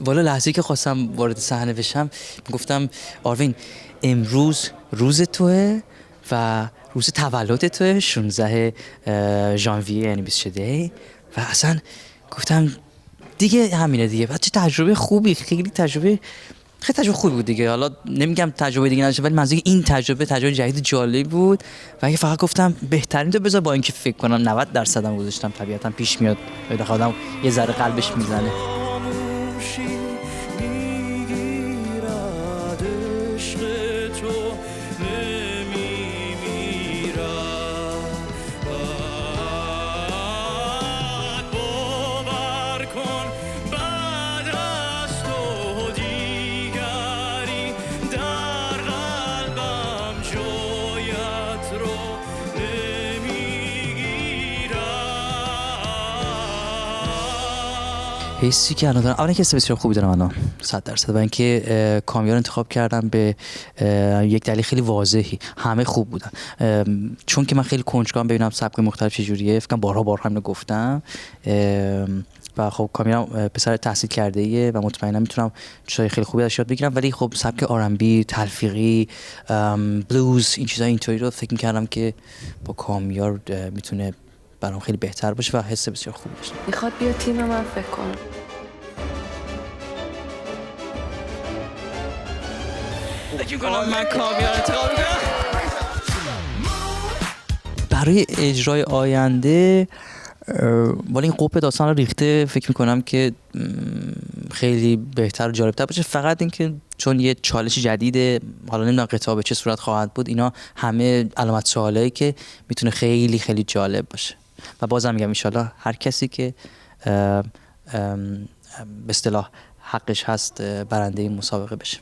والا لحظه‌ای که خواستم وارد صحنه بشم گفتم آروین امروز روز توه و روز تولد توه 16 ژانویه یعنی 22 و اصلا گفتم دیگه همینه دیگه. بعد چه تجربه خوبی، خیلی تجربه خوبی بود دیگه. حالا نمیگم تجربه دیگه نداشتم ولی منظورم این تجربه جدید جالبی بود و اگه فقط گفتم بهترین تو بذار با اینکه فکر کنم 90% هم گذاشتم طبیعتا پیش میاد به خودم یه ذره قلبش میزنه. حسی که الان دارم، اولا که حس بسیار خوبی دارم الان 100% و اینکه کامیار انتخاب کردم به یک دلیل خیلی واضحی. همه خوب بودن چون که من خیلی کنجکاوم ببینم سبک مختلف چجوریه. فکر کنم بارها هم گفتم و خب کامیار پسر تحصیل کرده ایه و مطمئنا میتونم چیزای خیلی خوبی ازش یاد بگیرم. ولی خب سبک آرنبی، تلفیقی، بلوز، این چیزا اینطوری رو فکر می‌کردم که با کامیار میتونه برام خیلی بهتر باشه و حس بسیار خوب داشتم. میخواد بیا تیم من فکر کنم. فکر کنم من کامیار انتخاب می‌کنم. برای اجرای آینده ولی این قپ داستان رو ریخته فکر میکنم که خیلی بهتر و جالبتر باشه. فقط اینکه چون یه چالش جدیده، حالا نمیدونم قطعه به چه صورت خواهد بود، اینا همه علامت سوالایی که میتونه خیلی خیلی جالب باشه و بازم میگم انشالله هر کسی که به اصطلاح حقش هست برنده این مسابقه بشه.